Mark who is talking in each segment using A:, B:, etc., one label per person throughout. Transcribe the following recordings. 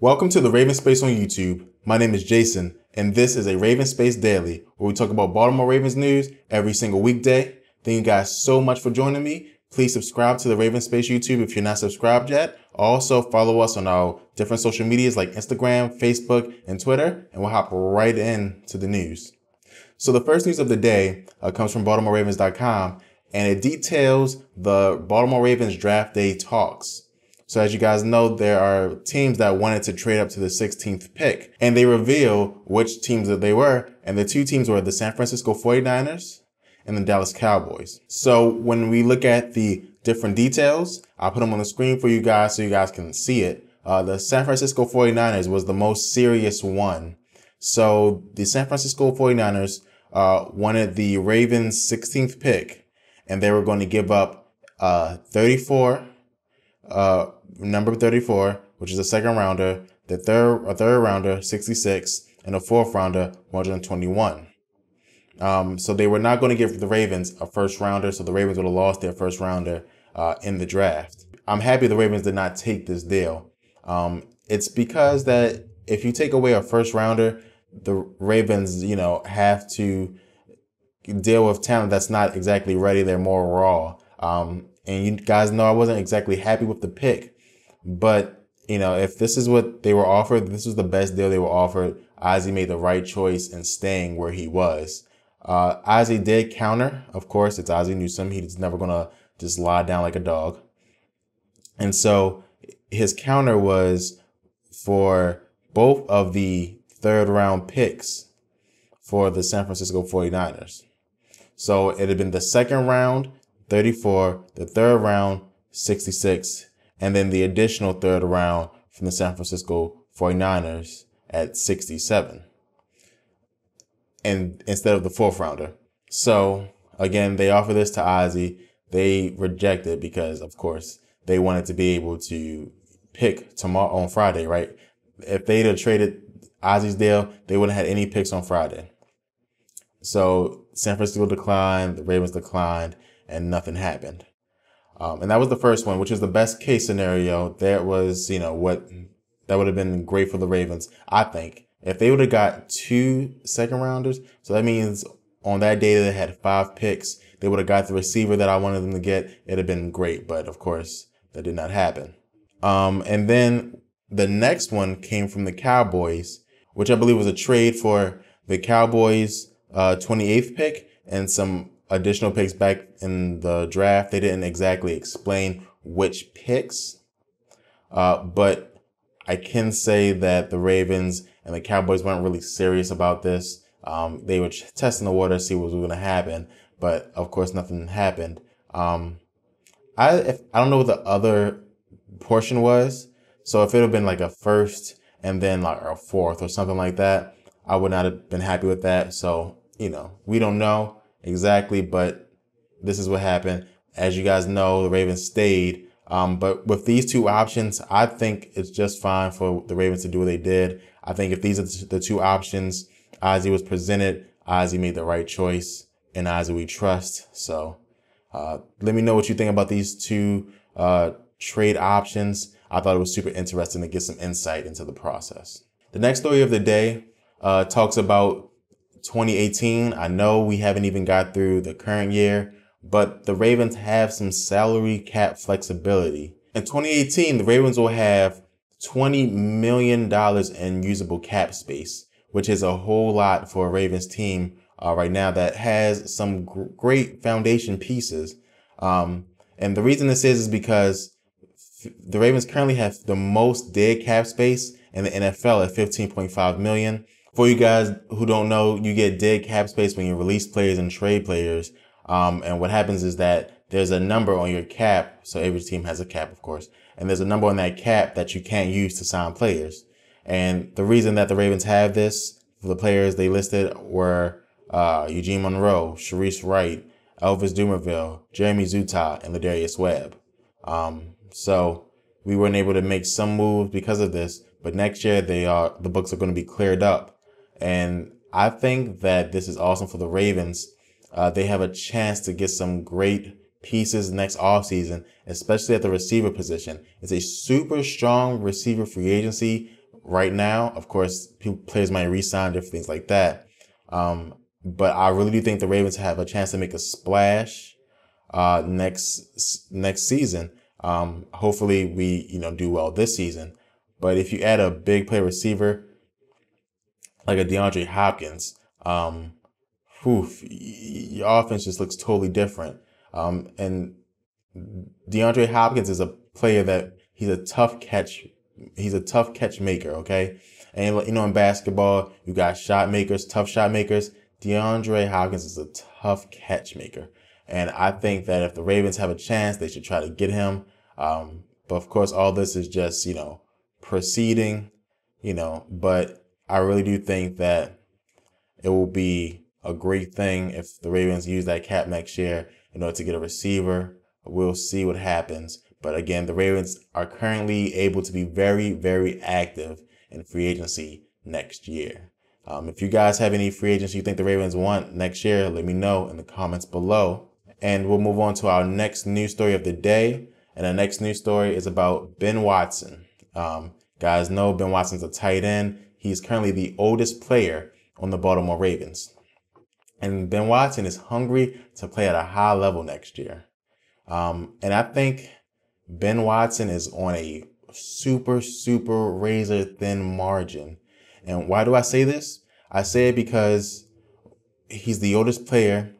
A: Welcome to the RavensSpace on YouTube. My name is Jason, and this is a RavensSpace Daily, where we talk about Baltimore Ravens news every single weekday. Thank you guys so much for joining me. Please subscribe to the RavensSpace YouTube if you're not subscribed yet. Also, follow us on our different social medias like Instagram, Facebook, and Twitter, and we'll hop right into the news. So the first news of the day comes from BaltimoreRavens.com, and it details the Baltimore Ravens Draft Day talks. So as you guys know, there are teams that wanted to trade up to the 16th pick, and they reveal which teams that they were. And the two teams were the San Francisco 49ers and the Dallas Cowboys. So when we look at the different details, I'll put them on the screen for you guys so you guys can see it. The San Francisco 49ers was the most serious one. So the San Francisco 49ers wanted the Ravens 16th pick, and they were going to give up number 34, which is a second rounder, a third rounder, 66, and a fourth rounder, 121. So they were not going to give the Ravens a first rounder, so the Ravens would have lost their first rounder in the draft. I'm happy the Ravens did not take this deal. It's because that if you take away a first rounder, the Ravens, have to deal with talent that's not exactly ready. They're more raw. And you guys know I wasn't exactly happy with the pick. But, if this is what they were offered, this was the best deal they were offered. Ozzie made the right choice in staying where he was. Ozzie did counter. Of course, it's Ozzie Newsome. He's never going to just lie down like a dog. And so his counter was for both of the third round picks for the San Francisco 49ers. So it had been the second round, 34, the third round, 66, and then the additional third round from the San Francisco 49ers at 67. And instead of the fourth rounder. So again, they offered this to Ozzie. They rejected because, of course, they wanted to be able to pick tomorrow on Friday, right? If they'd have traded Ozzie's deal, they wouldn't have had any picks on Friday. So San Francisco declined, the Ravens declined, and nothing happened. And that was the first one, which is the best case scenario. That was, that would have been great for the Ravens, I think. If they would have got 2 second rounders, so that means on that day they had 5 picks, they would have got the receiver that I wanted them to get. It'd have been great, but of course that did not happen. And then the next one came from the Cowboys, which I believe was a trade for the Cowboys' 28th pick and some additional picks back in the draft. They didn't exactly explain which picks, but I can say that the Ravens and the Cowboys weren't really serious about this. They were testing the water to see what was going to happen, but of course nothing happened. I don't know what the other portion was. So if it had been like a first and then like a fourth or something like that, I would not have been happy with that. So, we don't know exactly, but this is what happened. As you guys know, the Ravens stayed. But with these two options, I think it's just fine for the Ravens to do what they did. I think if these are the two options Ozzie was presented, Ozzie made the right choice, and Ozzie we trust. So let me know what you think about these two trade options. I thought it was super interesting to get some insight into the process. The next story of the day talks about 2018. I know we haven't even got through the current year, but the Ravens have some salary cap flexibility. In 2018, the Ravens will have $20 million in usable cap space, which is a whole lot for a Ravens team right now that has some great foundation pieces. And the reason this is because the Ravens currently have the most dead cap space in the NFL at $15.5 million. For you guys who don't know, you get dead cap space when you release players and trade players. And what happens is that there's a number on your cap. So every team has a cap, of course. And there's a number on that cap that you can't use to sign players. And the reason that the Ravens have this, for the players they listed were Eugene Monroe, Sharice Wright, Elvis Dumerville, Jeremy Zuttah, and Ladarius Webb. So we weren't able to make some moves because of this. But next year, the books are going to be cleared up. And I think that this is awesome for the Ravens. They have a chance to get some great pieces next offseason, especially at the receiver position. It's a super strong receiver free agency right now. Of course, players might re-sign, different things like that. But I really do think the Ravens have a chance to make a splash next season. Hopefully we, do well this season. But if you add a big play receiver like a DeAndre Hopkins, your offense just looks totally different. And DeAndre Hopkins is a player that he's a tough catch. He's a tough catch maker. Okay. And in basketball, you got shot makers, tough shot makers. DeAndre Hopkins is a tough catch maker. And I think that if the Ravens have a chance, they should try to get him. But of course, all this is just, proceeding, but I really do think that it will be a great thing if the Ravens use that cap next year in order to get a receiver. We'll see what happens. But again, the Ravens are currently able to be very, very active in free agency next year. If you guys have any free agents you think the Ravens want next year, let me know in the comments below. And we'll move on to our next news story of the day. And the next news story is about Ben Watson. Guys know Ben Watson's a tight end. He's currently the oldest player on the Baltimore Ravens. And Ben Watson is hungry to play at a high level next year. And I think Ben Watson is on a super, super razor thin margin. And why do I say this? I say it because he's the oldest player.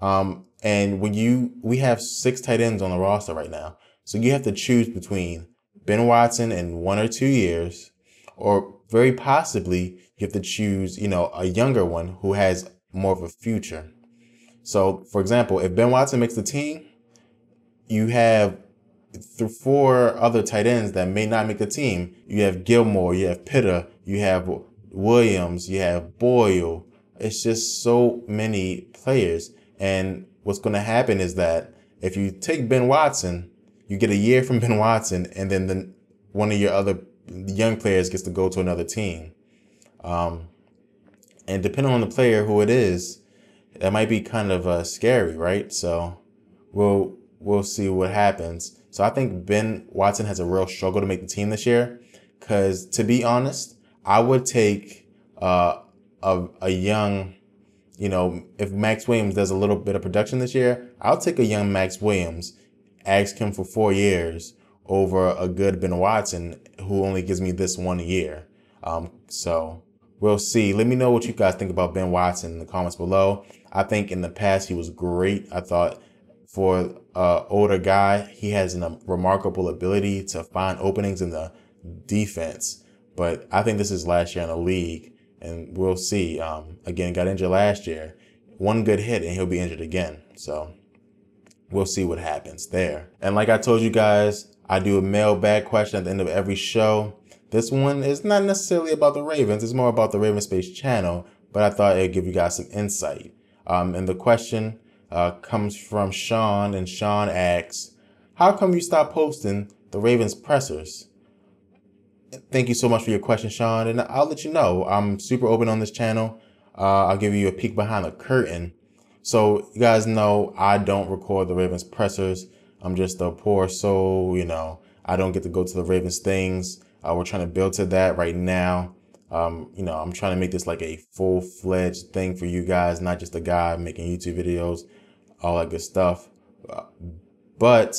A: And we have 6 tight ends on the roster right now. So you have to choose between Ben Watson in 1 or 2 years, or very possibly you have to choose, a younger one who has more of a future. So, for example, if Ben Watson makes the team, you have 4 other tight ends that may not make the team. You have Gilmore, you have Pitta, you have Williams, you have Boyle. It's just so many players. And what's going to happen is that if you take Ben Watson, you get a year from Ben Watson, and then one of your other young players gets to go to another team. And depending on the player who it is, that might be kind of scary, right? So we'll see what happens. So I think Ben Watson has a real struggle to make the team this year, because to be honest, I would take a young, if Max Williams does a little bit of production this year, I'll take a young Max Williams, ask him for 4 years over a good Ben Watson who only gives me this 1 year. So we'll see. Let me know what you guys think about Ben Watson in the comments below. I think in the past he was great. I thought for an older guy, he has a remarkable ability to find openings in the defense. But I think this is last year in the league, and we'll see. Again, got injured last year. 1 good hit and he'll be injured again. So we'll see what happens there. And like I told you guys, I do a mailbag question at the end of every show. This one is not necessarily about the Ravens. It's more about the RavensSpace channel, but I thought it'd give you guys some insight. And the question comes from Sean, and Sean asks, how come you stopped posting the Ravens pressers? Thank you so much for your question, Sean. And I'll let you know, I'm super open on this channel. I'll give you a peek behind the curtain. So you guys know I don't record the Ravens pressers. I'm just a poor soul, I don't get to go to the Ravens things. We're trying to build to that right now. I'm trying to make this like a full-fledged thing for you guys, not just a guy making YouTube videos, all that good stuff. But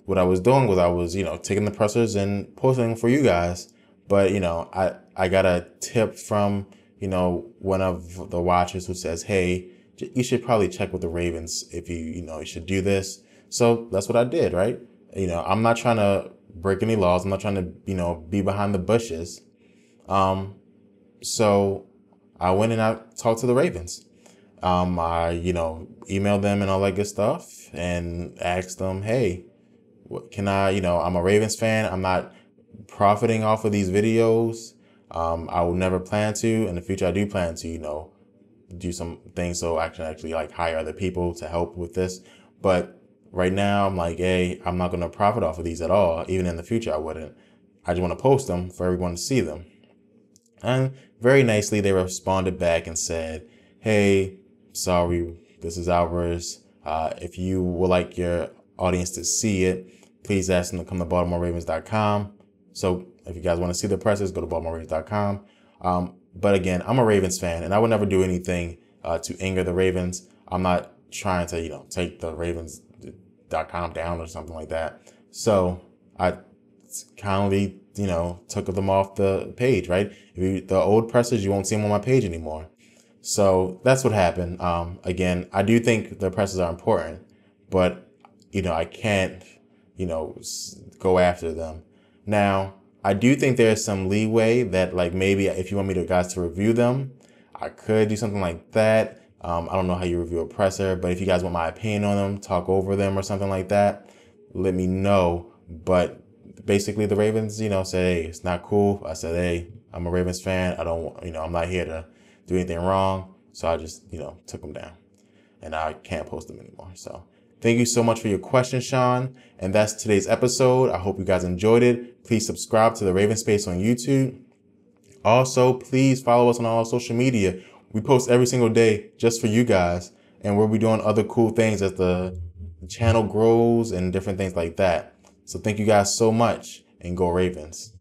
A: what I was doing was I was, taking the pressers and posting them for you guys. But, I got a tip from, one of the watchers who says, hey, you should probably check with the Ravens if you should do this. So that's what I did, right? I'm not trying to break any laws. I'm not trying to, be behind the bushes. So I went and I talked to the Ravens. I, emailed them and all that good stuff and asked them, hey, what can I, I'm a Ravens fan. I'm not profiting off of these videos. I will never plan to. In the future, I do plan to, do some things so I can actually like hire other people to help with this. But right now I'm like, hey, I'm not going to profit off of these at all. Even in the future, I wouldn't. I just want to post them for everyone to see them. And very nicely, they responded back and said, hey, sorry, this is ours. If you would like your audience to see it, please ask them to come to BaltimoreRavens.com. So If you guys want to see the presses, go to BaltimoreRavens.com. But again, I'm a Ravens fan, and I would never do anything to anger the Ravens. I'm not trying to, take the Ravens.com down or something like that. So I kindly, took them off the page, right? The old presses, you won't see them on my page anymore. So that's what happened. Again, I do think the presses are important, but, I can't, go after them. Now, I do think there's some leeway that, like, maybe if you want me to review them, I could do something like that. I don't know how you review a presser, but if you guys want my opinion on them, talk over them or something like that, let me know. But basically the Ravens, said, hey, it's not cool. I said, hey, I'm a Ravens fan. I don't, I'm not here to do anything wrong. So I just, took them down, and I can't post them anymore. So thank you so much for your question, Sean. And that's today's episode. I hope you guys enjoyed it. Please subscribe to the Ravens Space on YouTube. Also, please follow us on all social media. We post every single day just for you guys, and we'll be doing other cool things as the channel grows and different things like that. So thank you guys so much, and go Ravens.